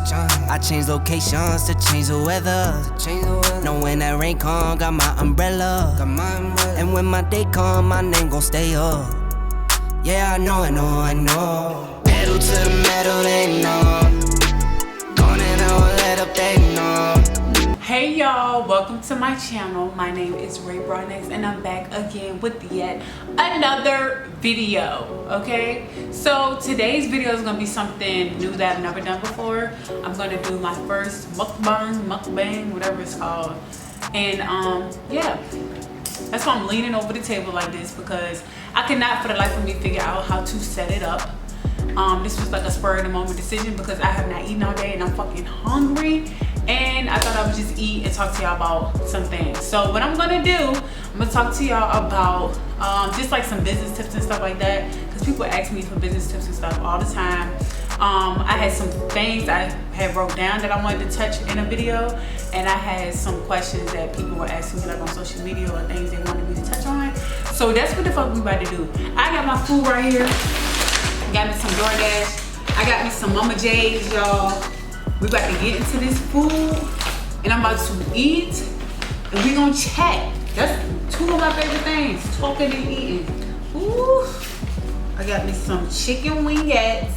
I change locations to change the weather. Know when that rain come, got my umbrella. And when my day come, my name gon' stay up. Yeah, I know. Pedal to the metal, they know. Gone and I won't let up, they know. Hey y'all, welcome to my channel. My name is Broadnax and I'm back again with yet another video. Okay, so today's video is gonna be something new that I've never done before. I'm gonna do my first mukbang, whatever it's called. And yeah, that's why I'm leaning over the table like this, because I cannot for the life of me figure out how to set it up. This was like a spur of the moment decision because I have not eaten all day and I'm fucking hungry. And I thought I would just eat and talk to y'all about some things. So what I'm gonna do, I'm gonna talk to y'all about just like some business tips and stuff like that, because people ask me for business tips and stuff all the time. I had some things I had wrote down that I wanted to touch in a video, and I had some questions that people were asking me like on social media or things they wanted me to touch on. So that's what the fuck we about to do. I got my food right here. Got me some DoorDash. I got me some Mama J's, y'all. We about to get into this food, and I'm about to eat, and we gonna chat. That's two of my favorite things, talking and eating. Ooh. I got me some chicken wingettes.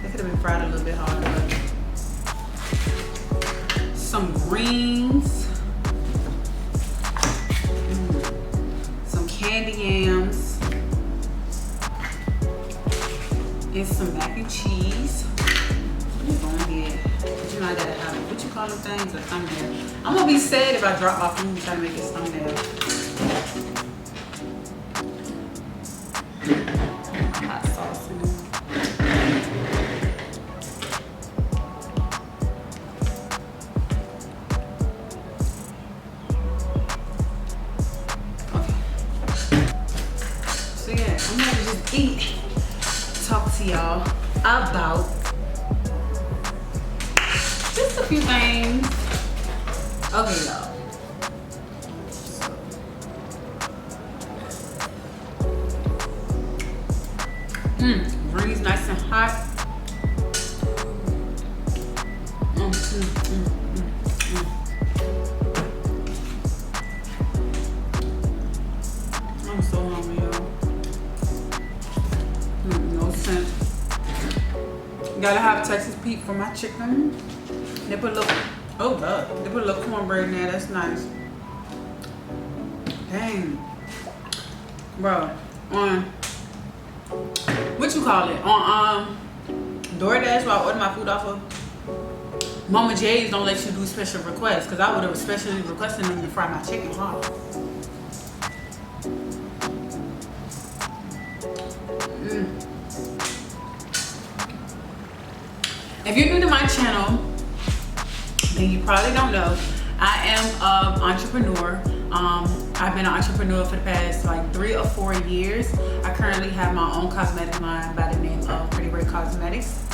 They could have been fried a little bit harder. Some greens. Some candy yams. And some mac and cheese. But you know I gotta have, what you call them things, a thumbnail. I'm gonna be sad if I drop my food trying to make this thumbnail. Hot sauce in there. Okay. So yeah, I'm gonna just eat. Talk to y'all about just a few things. Okay, y'all. Greens nice and hot. I'm so hungry, y'all. No sense. Gotta have Texas Pete for my chicken. They put a little, oh god, they put a little cornbread in there. That's nice. Dang, bro. On what you call it? On DoorDash, where I order my food off of, Mama J's don't let you do special requests, because I would have especially requested them to fry my chicken hard. If you're new to my channel, then you probably don't know, I am an entrepreneur. I've been an entrepreneur for the past like 3 or 4 years. I currently have my own cosmetic line by the name of PrettyRai Cosmetics.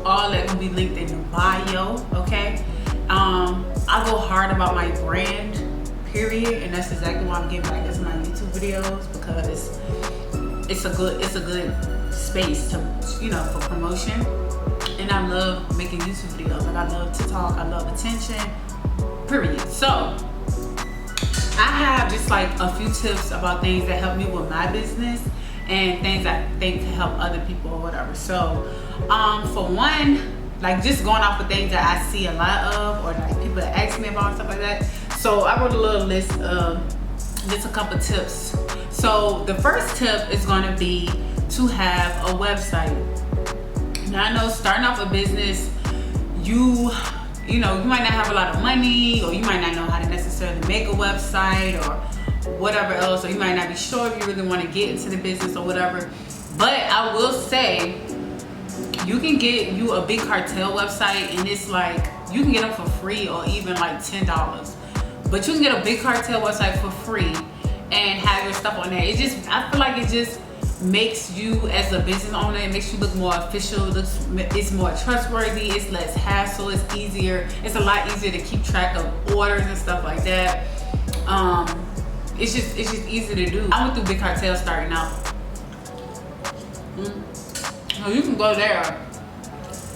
All that will be linked in the bio, okay? I go hard about my brand, period, and that's exactly why I'm getting back into my YouTube videos, because it's a good space to, you know, for promotion. And I love making YouTube videos. Like, I love to talk, I love attention, period. So I have just like a few tips about things that help me with my business and things I think can help other people or whatever. So for one, like just going off of things that I see a lot of, or like people that ask me about and stuff like that. So I wrote a little list of just a couple tips. So the first tip is going to be to have a website. Now I know starting off a business, you know, you might not have a lot of money, or you might not know how to necessarily make a website or whatever else, or you might not be sure if you really want to get into the business or whatever. But I will say, you can get you a big cartel website, and it's like, you can get them for free or even like $10. But you can get a big cartel website for free and have your stuff on there. It just, I feel like it just makes you as a business owner, it makes you look more official, it's more trustworthy, it's less hassle, it's easier, it's a lot easier to keep track of orders and stuff like that. It's just easy to do. I went through big cartel starting out. So you can go there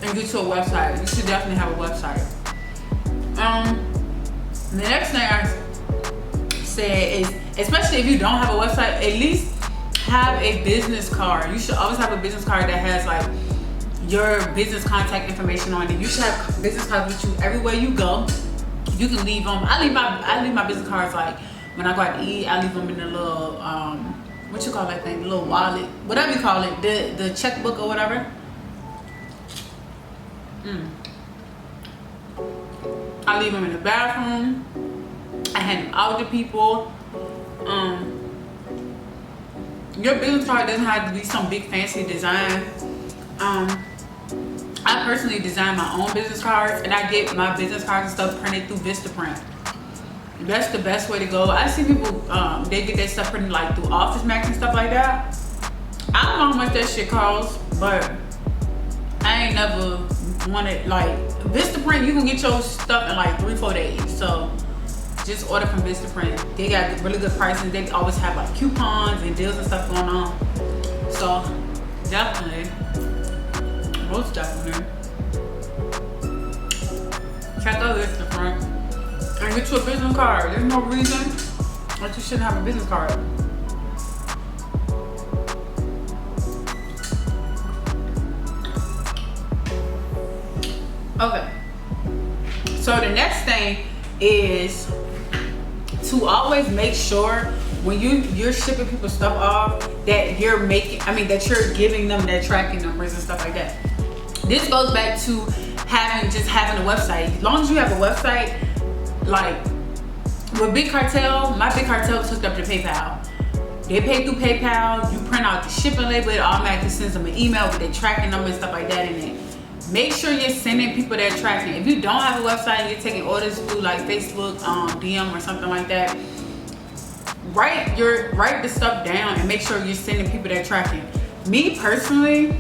and get you a website. You should definitely have a website. The next thing I said is, especially if you don't have a website, at least have a business card. You should always have a business card that has like your business contact information on it. You should have business cards with you everywhere you go. You can leave them. I leave my business cards like when I go out to eat. I leave them in the little what you call that thing, the little wallet, whatever you call it, the checkbook or whatever. I leave them in the bathroom. I hand them out to people. Your business card doesn't have to be some big fancy design. I personally design my own business cards, and I get my business cards and stuff printed through Vistaprint. That's the best way to go. I see people, they get their stuff printed like through Office Max and stuff like that. I don't know how much that shit costs, but I ain't never wanted, like, Vistaprint, you can get your stuff in like 3-4 days. So just order from Vistaprint. They got really good prices. They always have like coupons and deals and stuff going on. So definitely, most definitely, check out Vistaprint and get you a business card. There's no reason that you shouldn't have a business card. Okay, so the next thing is to always make sure when you're shipping people stuff off that you're that you're giving them their tracking numbers and stuff like that. This goes back to having a website. As long as you have a website, like with Big Cartel, my Big Cartel was hooked up to PayPal. They pay through PayPal. You print out the shipping label, it automatically sends them an email with their tracking number and stuff like that in it. Make sure you're sending people their tracking. If you don't have a website and you're taking orders through like Facebook, DM or something like that, write the stuff down and make sure you're sending people their tracking. Me personally,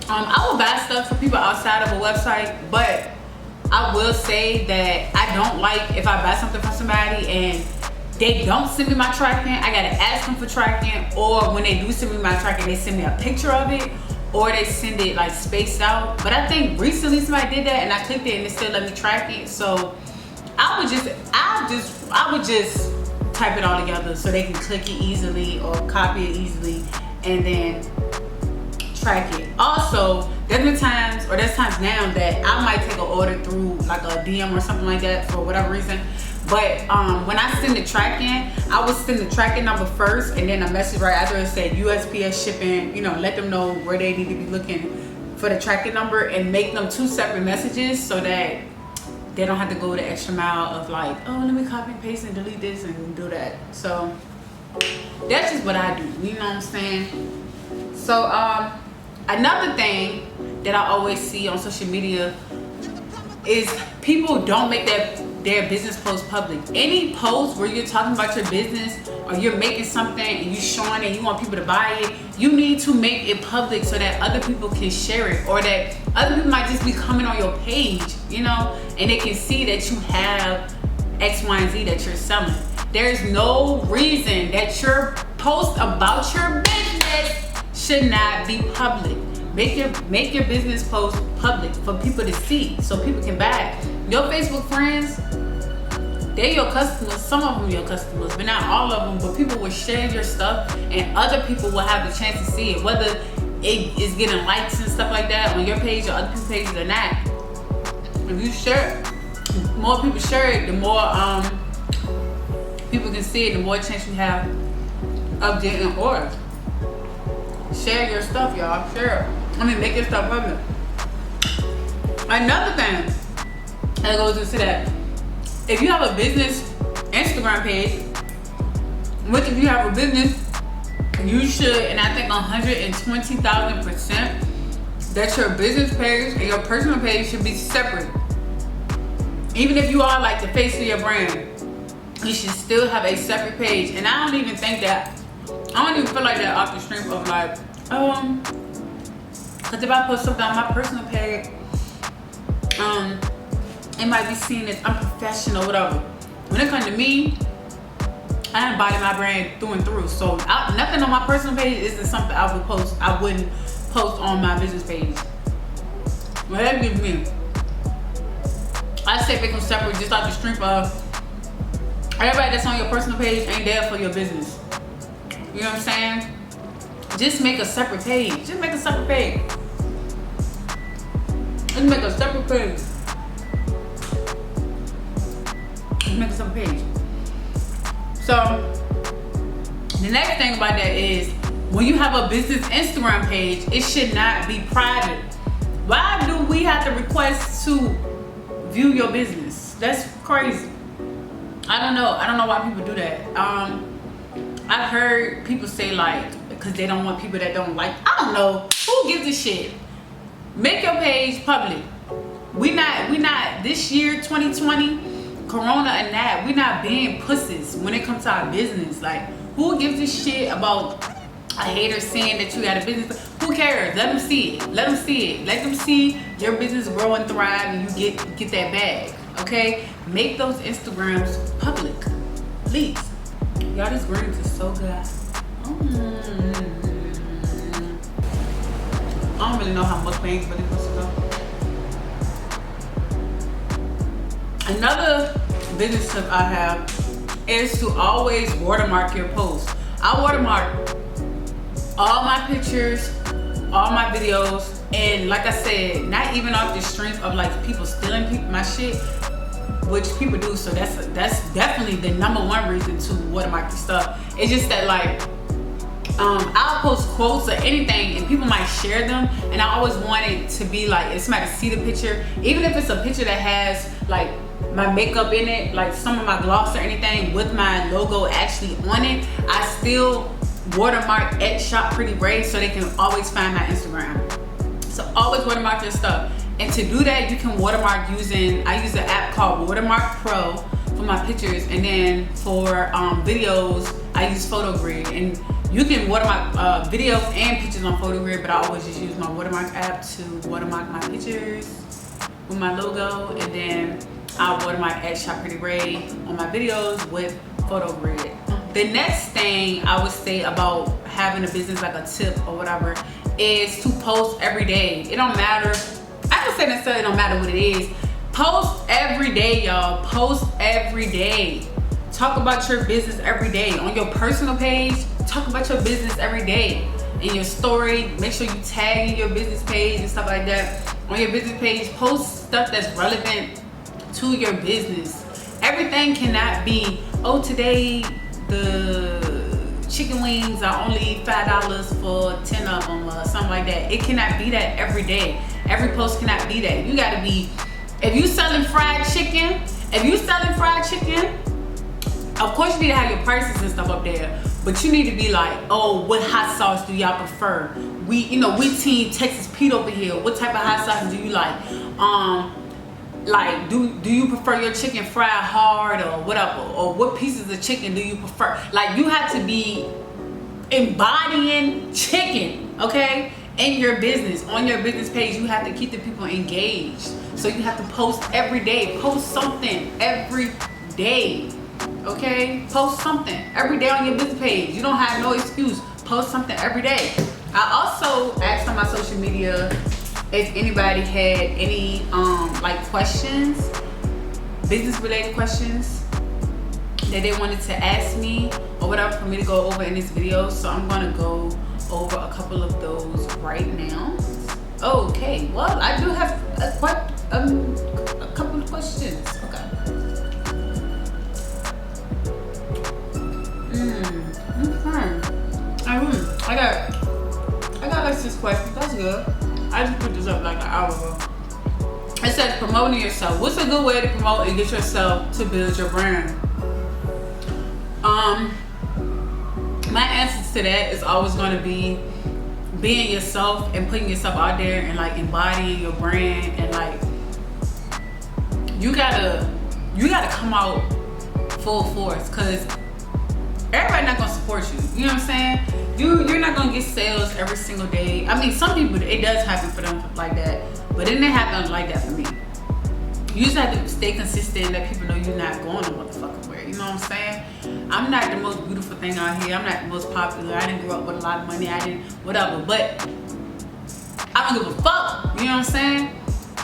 I will buy stuff for people outside of a website, but I will say that I don't like if I buy something from somebody and they don't send me my tracking. I gotta ask them for tracking, or when they do send me my tracking, they send me a picture of it, or they send it like spaced out. But I think recently somebody did that and I clicked it and it still let me track it. So I would just type it all together so they can click it easily or copy it easily and then track it. Also, there's times now that I might take an order through like a DM or something like that for whatever reason. But when I send the tracking, I would send the tracking number first and then a message right after it said USPS shipping, let them know where they need to be looking for the tracking number and make them 2 separate messages so that they don't have to go the extra mile of like, oh, let me copy and paste and delete this and do that. So that's just what I do, you know what I'm saying? So another thing that I always see on social media is people don't make their business post public. Any post where you're talking about your business or you're making something and you're showing it and you want people to buy it, you need to make it public so that other people can share it, or that other people might just be coming on your page, and they can see that you have X, Y, and Z that you're selling. There's no reason that your post about your business should not be public. Make your business post public for people to see so people can buy it. Your Facebook friends, they're your customers. Some of them your customers, but not all of them. But people will share your stuff and other people will have the chance to see it. Whether it is getting likes and stuff like that on your page or other people's pages or not. If you share it, more people share it, the more people can see it, the more chance you have of getting orders. Share your stuff, y'all. Share it. Make your stuff public. Another thing that goes into that, if you have a business Instagram page, which if you have a business, you should, and I think 120,000%, that your business page and your personal page should be separate. Even if you are like the face of your brand, you should still have a separate page. And I don't even think that, I don't even feel like that off the strength of like, because if I post something on my personal page, it might be seen as unprofessional, whatever. When it comes to me, I embody my brand through and through. So nothing on my personal page isn't something I wouldn't post on my business page. Well, that gives me. I say make them separate just like the strength of everybody that's on your personal page ain't there for your business. You know what I'm saying? Just make a separate page. Just make a separate page. Just make a separate page. Just make a separate page. So the next thing about that is when you have a business Instagram page, it should not be private. Why do we have to request to view your business? That's crazy. I don't know why people do that. I've heard people say like because they don't want people that don't like. I don't know who gives a shit. Make your page public. We not this year 2020 Corona and that we not being pussies when it comes to our business. Like who gives a shit about a hater saying that you got a business? Who cares? Let them see it. Let them see it. Let them see your business grow and thrive and you get that bag. Okay? Make those Instagrams public. Please. Y'all, this greens is so good. I don't really know how mukbangs really supposed to go. Another business tip I have is to always watermark your posts. I watermark all my pictures, all my videos, and like I said, not even off the strength of like people stealing my shit, which people do. So that's definitely the #1 reason to watermark your stuff. It's just that like I'll post quotes or anything and people might share them, and I always want it to be like if somebody see the picture, even if it's a picture that has like my makeup in it, like some of my gloss or anything with my logo actually on it, I still watermark at @PrettyRai so they can always find my Instagram. So always watermark your stuff. And to do that, you can watermark I use an app called Watermark Pro for my pictures, and then for videos, I use PhotoGrid. And you can watermark videos and pictures on PhotoGrid, but I always just use my Watermark app to watermark my pictures with my logo, and then I watermark at @PrettyRai on my videos with PhotoGrid. The next thing I would say about having a business, like a tip or whatever, is to post every day. It don't matter. I don't say necessarily it don't matter what it is. Post every day, y'all. Post every day. Talk about your business every day. On your personal page, talk about your business every day. In your story, make sure you tag in your business page and stuff like that. On your business page, post stuff that's relevant to your business. Everything cannot be, oh, today the chicken wings are only $5 for 10 of them or something like that. It cannot be that every day. Every post cannot be that. You gotta be, if you selling fried chicken, of course you need to have your prices and stuff up there, but you need to be like, oh, what hot sauce do y'all prefer? We team Texas Pete over here. What type of hot sauce do you like? Like, do you prefer your chicken fried hard or whatever? Or what pieces of chicken do you prefer? Like, you have to be embodying chicken, okay? In your business, on your business page, you have to keep the people engaged. So you have to post every day. Post something every day, okay? Post something every day on your business page. You don't have no excuse. Post something every day. I also asked on my social media if anybody had any like questions, business related questions that they wanted to ask me or whatever for me to go over in this video. So I'm gonna go over a couple of those right now. Okay, well, I do have a couple of questions. Okay. I got like 6 questions. That's good. I just put this up like an hour ago. It says promoting yourself. What's a good way to promote and get yourself to build your brand? My answer to that is always going to be being yourself and putting yourself out there and like embodying your brand, and like you gotta come out full force, because everybody not gonna support you. You know what I'm saying? You're not gonna get sales every single day. I mean, some people, it does happen for them like that, but it didn't happen like that for me. You just have to stay consistent and let people know you're not going to motherfucking where. You know what I'm saying? I'm not the most beautiful thing out here. I'm not the most popular. I didn't grow up with a lot of money. I didn't, whatever. But I don't give a fuck. You know what I'm saying?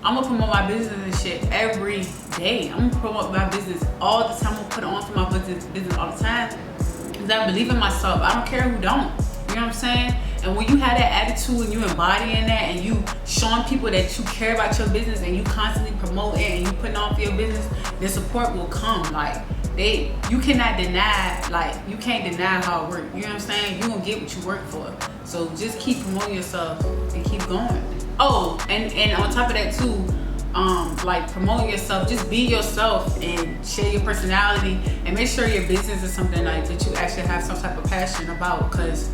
I'm gonna promote my business and shit every day. I'm gonna promote my business all the time. I'm gonna put it on for my business all the time. Because I believe in myself. I don't care who don't. You know what I'm saying? And when you have that attitude and you embodying that and you showing people that you care about your business and you constantly promote it and you putting on for your business, the support will come. Like, you cannot deny, like, you can't deny how it works. You know what I'm saying? You're gonna get what you work for. So just keep promoting yourself and keep going. Oh, and on top of that too, like promoting yourself, just be yourself and share your personality and make sure your business is something like that you actually have some type of passion about, because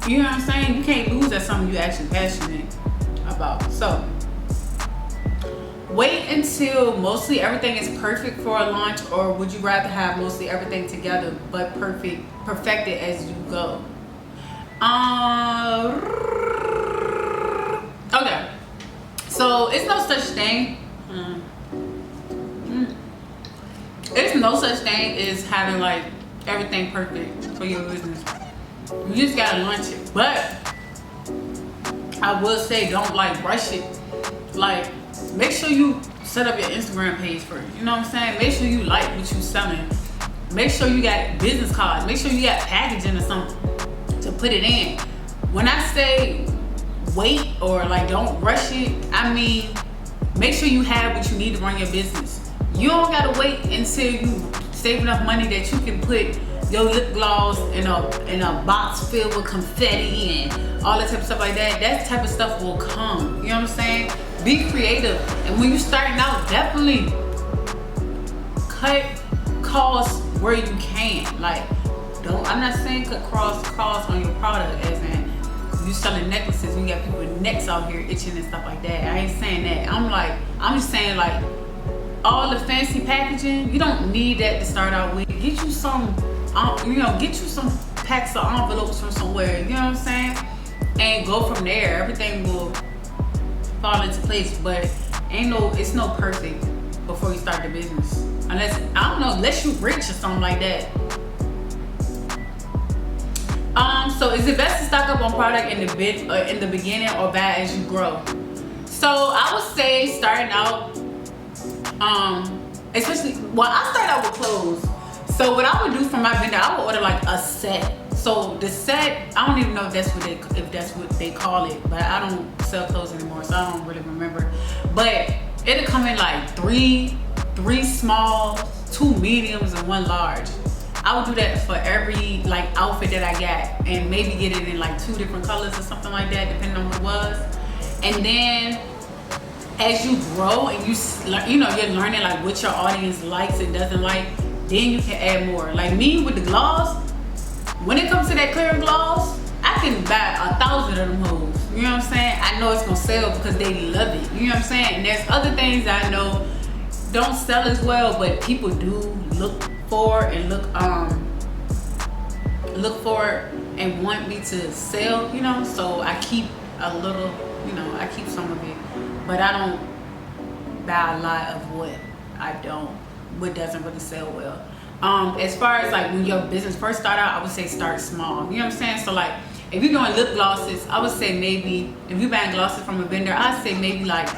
you know what I'm saying? You can't lose at something you actually passionate about. So wait until mostly everything is perfect for a launch, or would you rather have mostly everything together but perfected as you go? Okay, so it's no such thing. It's no such thing as having like everything perfect for your business. You just gotta launch it. But I will say, don't like rush it. Like, make sure you set up your Instagram page first. You know what I'm saying? Make sure you like what you selling. Make sure you got business cards. Make sure you got packaging or something to put it in. When I say wait or like don't rush it, I mean make sure you have what you need to run your business. You don't gotta wait until you save enough money that you can put your lip gloss in a box filled with confetti and all that type of stuff like that. That type of stuff will come. You know what I'm saying? Be creative. And when you're starting out, definitely cut costs where you can. Like, I'm not saying cut costs on your product, as in you selling necklaces, you got people necks out here itching and stuff like that. I ain't saying that. I'm just saying, like, all the fancy packaging, you don't need that to start out with. Get you some, get you some packs of envelopes from somewhere, you know what I'm saying? And go from there. Everything will fall into place, but it's no perfect before you start the business. Unless you rich or something like that. So is it best to stock up on product in the beginning or buy as you grow? So I would say starting out, especially, I started out with clothes. So what I would do for my vendor, I would order like a set. So the set, I don't even know if that's what they call it, but I don't sell clothes anymore, so I don't really remember. But it'll come in like three small, 2 mediums, and 1 large. I would do that for every like outfit that I got, and maybe get it in like 2 different colors or something like that, depending on what it was. And then as you grow and you're learning like what your audience likes and doesn't like, then you can add more. Like me with the gloss, when it comes to that clear gloss, I can buy 1,000 of them hoes. You know what I'm saying? I know it's gonna sell because they love it. You know what I'm saying? And there's other things I know don't sell as well, but people do look for and look for and want me to sell, so I keep a little, I keep some of it, but I don't buy a lot of what doesn't really sell well. As far as like when your business first start out, I would say start small. You know what I'm saying? So like if you're doing lip glosses, I would say maybe if you're buying glosses from a vendor, I'd say maybe like,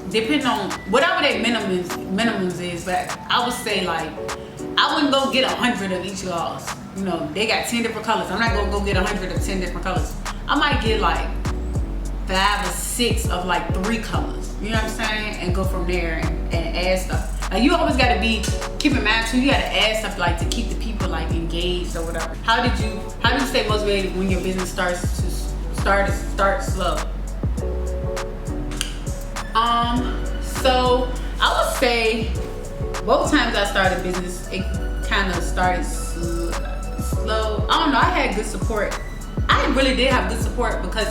depending on whatever their minimums is, but I would say like, I wouldn't go get 100 of each gloss. They got 10 different colors. I'm not gonna go get 100 of 10 different colors. I might get like 5 or 6 of like 3 colors. You know what I'm saying? And go from there and add stuff. Like, you always gotta keep in mind too, you gotta add stuff like to keep the people like engaged or whatever. How do you stay motivated when your business starts slow? So I would say both times I started business, it kind of started slow. I don't know, I had good support. I really did have good support because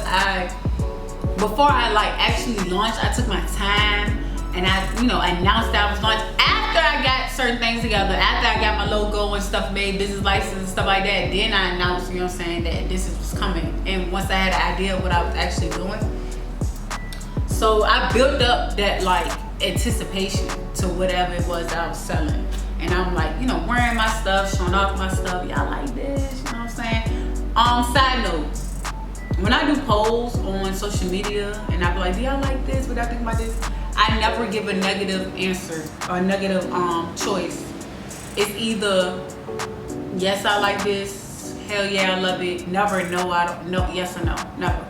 before I like actually launched, I took my time and I announced that I was launched. After I got certain things together, after I got my logo and stuff made, business license and stuff like that, then I announced, that this was coming. And once I had an idea of what I was actually doing, so I built up that like anticipation to whatever it was that I was selling. And I'm like, wearing my stuff, showing off my stuff. Y'all like this, you know what I'm saying? Side note, when I do polls on social media and I be like, do y'all like this? What y'all think about this? I never give a negative answer or a negative choice. It's either yes, I like this, hell yeah, I love it. Never, no, I don't, no, yes or no, never.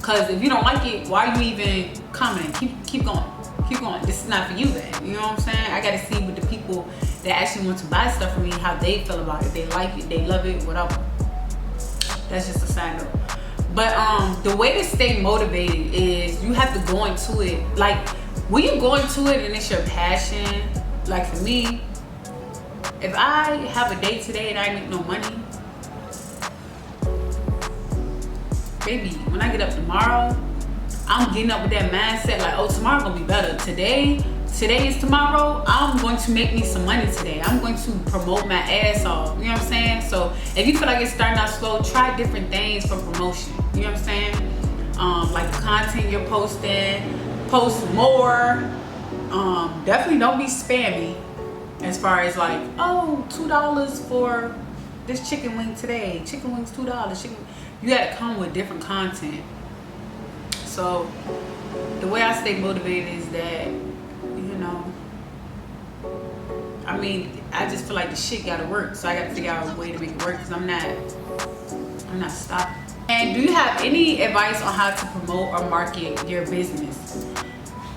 Cause if you don't like it, why are you even commenting? Keep going. Keep going. This is not for you then. You know what I'm saying? I gotta see what the people that actually want to buy stuff from me, how they feel about it. They like it, they love it, whatever. That's just a side note. But the way to stay motivated is you have to go into it. Like when you go into it and it's your passion, like for me, if I have a day today and I make no money, baby, when I get up tomorrow, I'm getting up with that mindset like, oh, tomorrow gonna be better. Today is tomorrow. I'm going to make me some money today. I'm going to promote my ass off. You know what I'm saying? So if you feel like it's starting out slow, try different things for promotion. You know what I'm saying? Like the content you're posting, post more. Definitely don't be spammy as far as like, oh, $2 for this chicken wing today. Chicken wings $2. You gotta come with different content. So the way I stay motivated is that, you know, I mean, I just feel like the shit gotta work. So I gotta figure out a way to make it work because I'm not stopping. And do you have any advice on how to promote or market your business?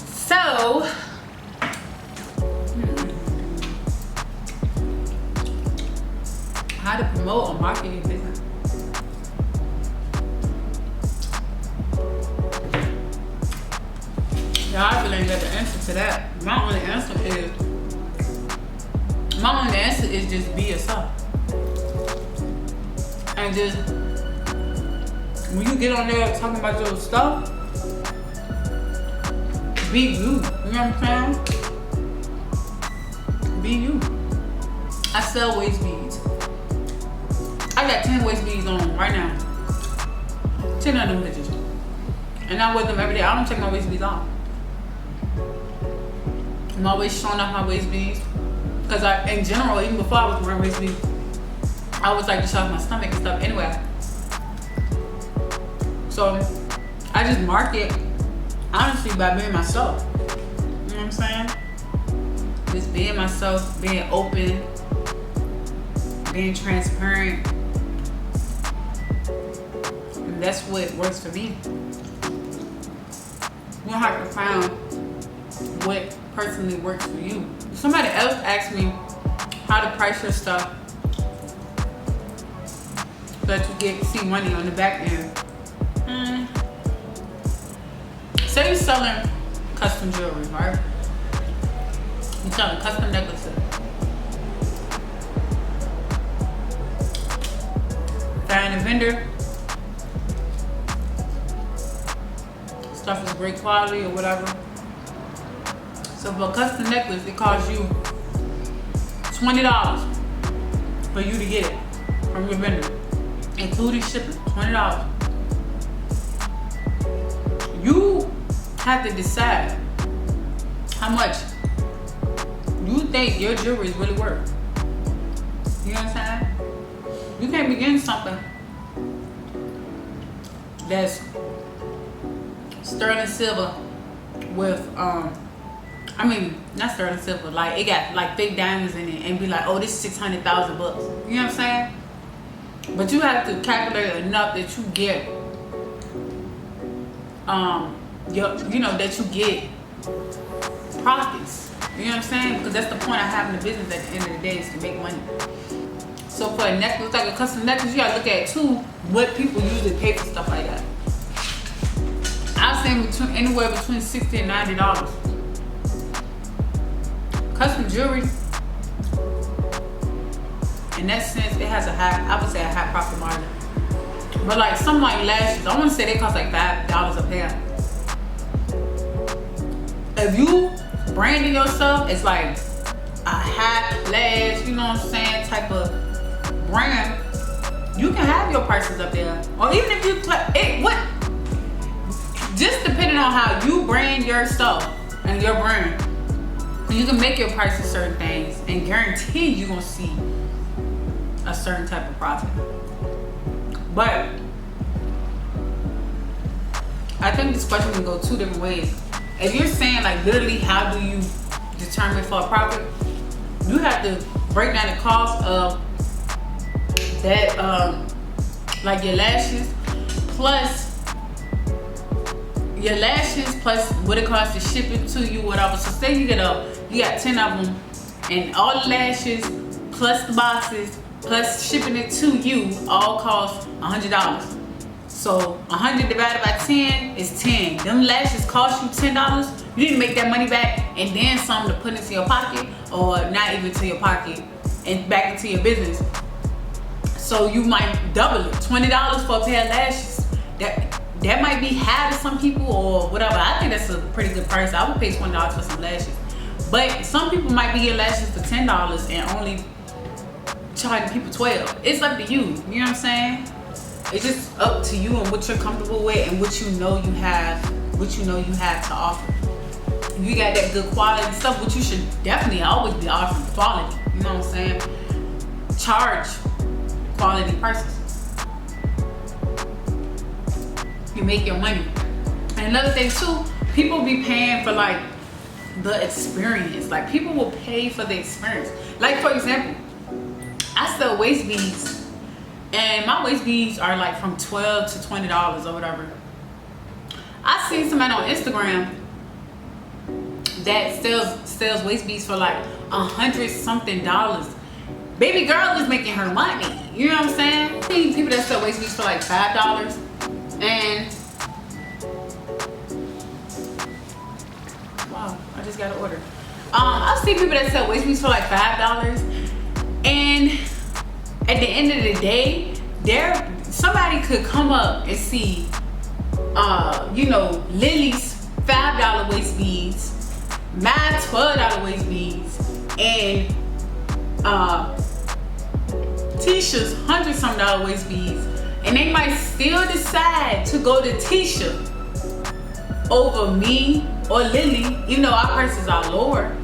So, how to promote or market your business? I really ain't got the answer to that. My only answer is just be yourself. And just, when you get on there talking about your stuff, be you. You know what I'm saying? Be you. I sell waist beads. I got 10 waist beads on right now. 10 of them bitches. And I wear them every day. I don't take my waist beads off. I'm always showing off my waist beads because in general, even before I was wearing waist beads, I always like to show off my stomach and stuff anyway. So I just market honestly by being myself. You know what I'm saying? Just being myself, being open, being transparent. And that's what works for me. You don't have to find what personally works for you. If somebody else asked me how to price your stuff so that you see money on the back end. Say you're selling custom jewelry, right? You're selling custom necklaces. Find a vendor. Stuff is great quality or whatever. So for a custom necklace, it costs you $20 for you to get it from your vendor, including shipping. $20. You have to decide how much you think your jewelry is really worth. You know what I'm saying? You can't be getting something that's sterling silver with not sterling silver, like it got like fake diamonds in it and be like, oh, this is $600,000. You know what I'm saying? But you have to calculate enough that you get that you get profits. You know what I'm saying? Because that's the point of having a business at the end of the day, is to make money. So for a necklace, like a custom necklace, you gotta look at too what people usually pay for stuff like that. I've seen anywhere between $60 and $90. Custom jewelry, in that sense, it has I would say a high profit margin. But like something like lashes, I want to say they cost like $5 a pair. If you branding yourself as like a high class, you know what I'm saying, type of brand, you can have your prices up there. Or even if you just depending on how you brand your stuff and your brand, you can make your prices certain things and guarantee you're gonna see a certain type of profit. But I think this question can go two different ways. If you're saying like literally how do you determine for a profit, you have to break down the cost of that, like your lashes plus what it costs to ship it to you, whatever. So say you got 10 of them, and all the lashes plus the boxes plus shipping it to you all cost $100. So 100 divided by 10 is 10. Them lashes cost you $10. You need to make that money back and then some to put into your pocket, or not even to your pocket, and back into your business. So you might double it. $20 for a pair of lashes. That might be high to some people or whatever. I think that's a pretty good price. I would pay $20 for some lashes. But some people might be getting lashes for $10 and only charging people $12. It's up to you. You know what I'm saying? It's just up to you and what you're comfortable with and what you know you have to offer. If you got that good quality stuff, which you should definitely always be offering quality. You know what I'm saying? Charge quality prices. You make your money. And another thing too, people be paying for like the experience. Like people will pay for the experience. Like for example, I sell waist beads, and my waist beads are like from $12 to $20 or whatever. I seen somebody on Instagram that sells waist beads for like $100-something. Baby girl is making her money. You know what I'm saying? I see people that sell waist beads for like $5. And wow, I just got an order. I've seen people that sell waist beads for like $5, and at the end of the day, somebody could come up and see, Lily's $5 waist beads, my $12 waist beads, and Tisha's $100-some waist beads. And they might still decide to go to Tisha over me or Lily, even though our prices are lower,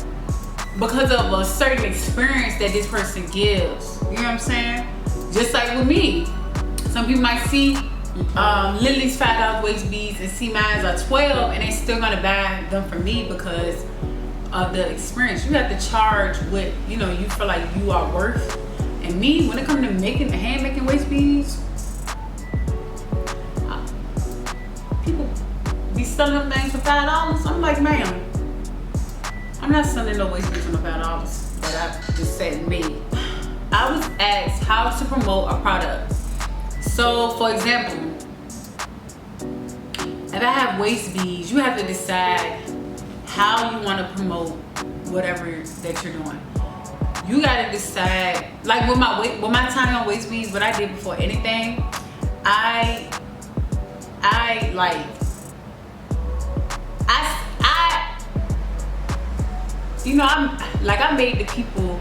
because of a certain experience that this person gives. You know what I'm saying? Just like with me. Some people might see Lily's $5 waist beads and see mine are $12, and they still gonna buy them from me because of the experience. You have to charge what you feel like you are worth. And me, when it comes to hand making waist beads, people be selling them things for $5. I'm like, ma'am, I'm not selling no waist beads for $5 that I just said me. I was asked how to promote a product. So for example, if I have waist beads, you have to decide how you want to promote whatever that you're doing. You gotta decide, like with my time on waist beads, what I did before anything, I made the people.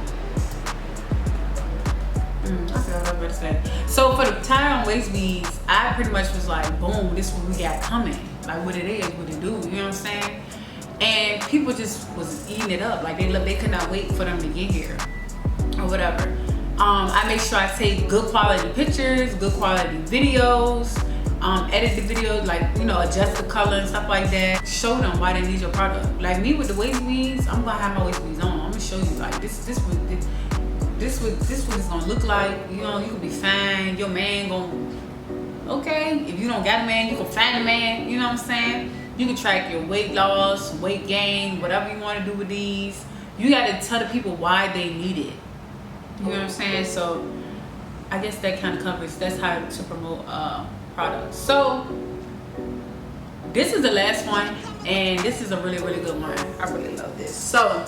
I forgot what I was about to say. So for the time on waist beads, I pretty much was like, boom, this is what we got coming. Like what it is, what it do. You know what I'm saying? And people just was eating it up. Like they could not wait for them to get here or whatever. I make sure I take good quality pictures, good quality videos, edit the videos, like, adjust the color and stuff like that. Show them why they need your product. Like me with the waist beads, I'm gonna have my waist beads on. I'm gonna show you like this what it's gonna look like. You can be fine. Your man okay. If you don't got a man, you can find a man. You know what I'm saying? You can track your weight loss, weight gain, whatever you want to do with these. You got to tell the people why they need it. You know what I'm saying? So I guess that kind of covers. That's how to promote products. So this is the last one, and this is a really, really good one. I really love this. So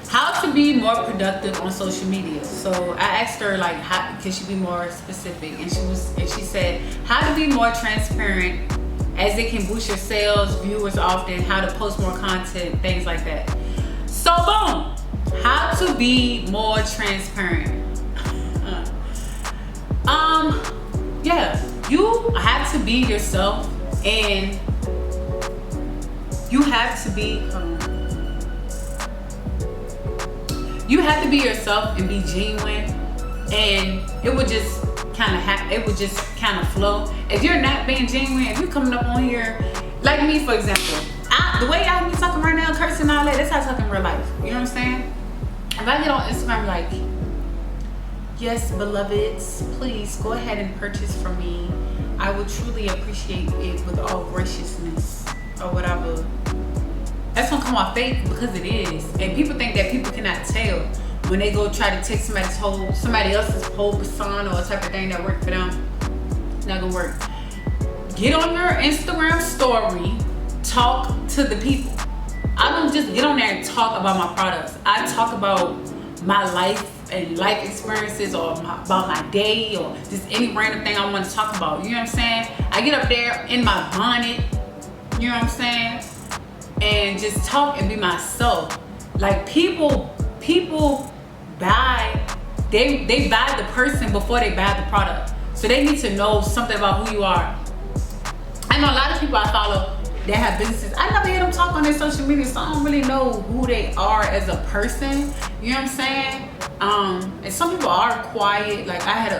how to be more productive on social media. So I asked her like, how can she be more specific, and she said how to be more transparent, as it can boost your sales, viewers often, how to post more content, things like that. So boom, how to be more transparent. Yeah, you have to be yourself, and you have to be yourself and be genuine, and it would just kind kind of flow. If you're not being genuine, if you're coming up on here, like me for example, the way y'all be talking right now, cursing and all that, that's how I talk in real life. You know what I'm saying? If I get on Instagram like, yes, beloveds, please go ahead and purchase from me. I would truly appreciate it with all graciousness or whatever. That's gonna come off fake because it is. And people think that people cannot tell when they go try to take somebody else's whole persona or type of thing that worked for them. It's not gonna work. Get on your Instagram story, talk to the people. I don't just get on there and talk about my products. I talk about my life and life experiences, or about my day, or just any random thing I want to talk about. You know what I'm saying? I get up there in my bonnet, you know what I'm saying, and just talk and be myself. Like people buy, they buy the person before they buy the product. So they need to know something about who you are. I know a lot of people I follow that have businesses. I never hear them talk on their social media, so I don't really know who they are as a person. You know what I'm saying? And some people are quiet. Like I had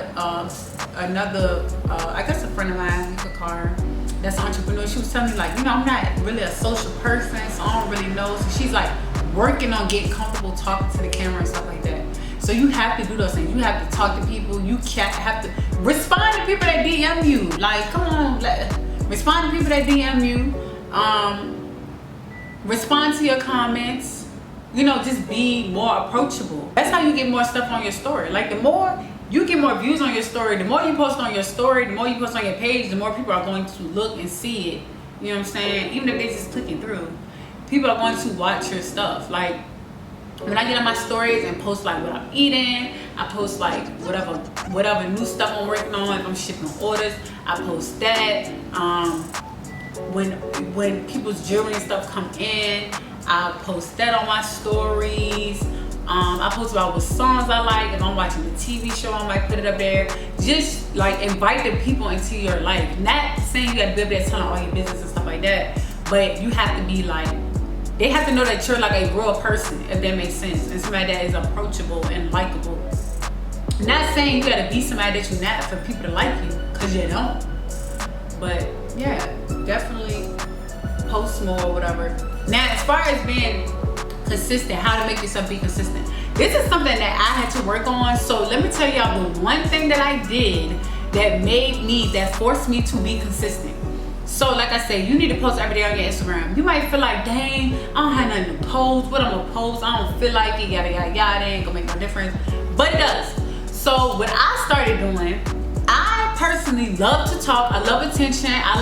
another, I guess a friend of mine, you could call her, that's an entrepreneur. She was telling me like, you know, I'm not really a social person, so I don't really know. So she's like working on getting comfortable talking to the camera and stuff like that. So you have to do those things. You have to talk to people. You can't have to respond to people that DM you. Like, come on, respond to people that DM you. Respond to your comments. You know, just be more approachable. That's how you get more stuff on your story. Like the more you get more views on your story, the more you post on your story, the more you post on your page, the more people are going to look and see it. You know what I'm saying? Even if they're just clicking through, people are going to watch your stuff. Like when I get on my stories and post like what I'm eating, I post like whatever new stuff I'm working on. If I'm shipping orders, I post that. When people's jewelry and stuff come in, I post that on my stories. I post about what songs I like. If I'm watching a TV show, I might put it up there. Just like invite the people into your life. Not saying you gotta be up there telling all your business and stuff like that, but you have to be like, they have to know that you're like a real person, if that makes sense, and somebody that is approachable and likable. Not saying you gotta be somebody that you're not for people to like you, because you don't. But yeah, definitely post more or whatever. Now, as far as being consistent, how to make yourself be consistent, this is something that I had to work on. So let me tell y'all the one thing that I did that forced me to be consistent. So like I said, you need to post every day on your Instagram. You might feel like, dang, I don't have nothing to post. What I'm gonna post? I don't feel like it, yada yada yada, ain't gonna make no difference. But it does. So what I started doing, I personally love to talk. I love attention. I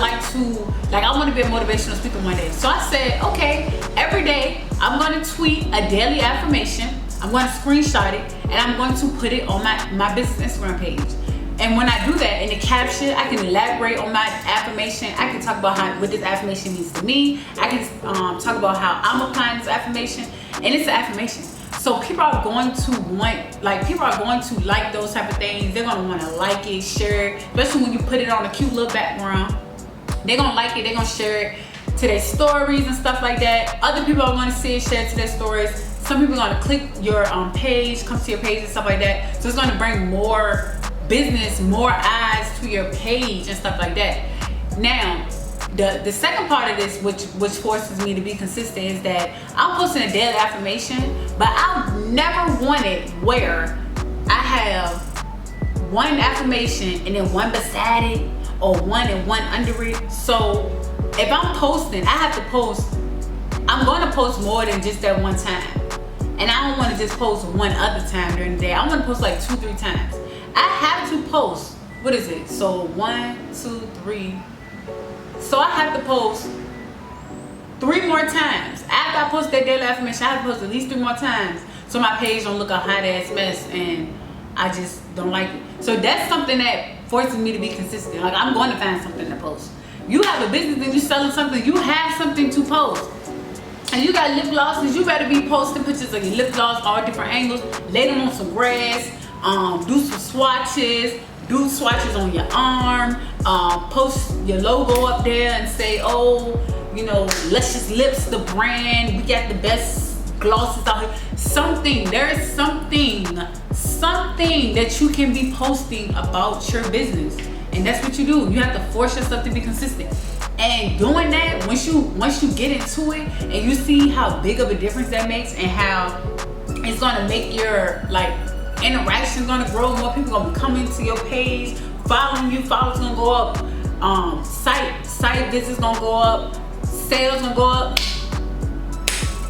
want to be a motivational speaker one day. So I said, okay, every day I'm going to tweet a daily affirmation. I'm going to screenshot it and I'm going to put it on my business Instagram page. And when I do that, in the caption, I can elaborate on my affirmation. I can talk about what this affirmation means to me. I can talk about how I'm applying this affirmation, and it's an affirmation. So people are going to like those type of things. They're gonna want to like it, share it, especially when you put it on a cute little background. They're gonna like it, they're gonna share it to their stories and stuff like that. Other people are gonna see it, share it to their stories. Some people are gonna click your page, come to your page and stuff like that. So it's gonna bring more business, more eyes to your page and stuff like that. Now, the second part of this, which forces me to be consistent, is that I'm posting a daily affirmation, but I've never wanted where I have one affirmation and then one beside it, or one and one under it. So if I'm posting, I'm going to post more than just that one time. And I don't want to just post one other time during the day. I want to post like 2-3 times. I have to post, what is it? So 1, 2, 3. So I have to post 3 more times. After I post that daily affirmation, I have to post at least 3 more times, so my page don't look a hot ass mess and I just don't like it. So that's something that forces me to be consistent. Like, I'm going to find something to post. You have a business and you're selling something, you have something to post. And you got lip glosses, you better be posting pictures of your lip gloss, all different angles. Lay them on some grass, do some swatches. Do swatches on your arm, post your logo up there and say, oh, you know, Luscious Lips, the brand, we got the best glosses out here. There is something that you can be posting about your business. And And that's what you do. You have to force yourself to be consistent. And doing that, once you get into it and you see how big of a difference that makes and how it's gonna make your like interaction gonna grow, more people gonna be coming to your page, following you, followers gonna go up, site visits gonna go up, sales gonna go up.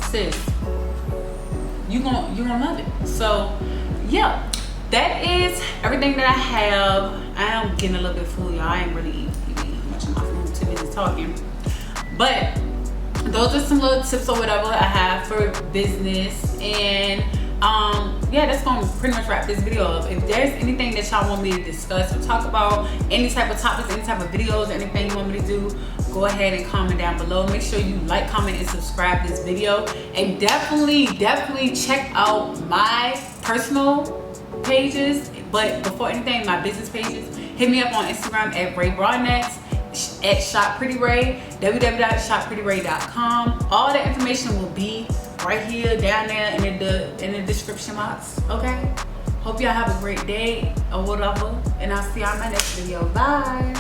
Sis, you're gonna love it. So yeah, that is everything that I have. I am getting a little bit full, y'all. I ain't really eating much of my food, too busy talking. But those are some little tips or whatever I have for business. And yeah, that's gonna pretty much wrap this video up. If there's anything that y'all want me to discuss or talk about, any type of topics, any type of videos, anything you want me to do, go ahead and comment down below. Make sure you like, comment, and subscribe this video. And definitely check out my personal pages. But before anything, my business pages, hit me up on Instagram at Broadnax, at ShopPrettyRai, www.shopprettyrai.com. All that information will be right here, down there in the description box. Okay? Hope y'all have a great day or whatever, and I'll see y'all in my next video. Bye.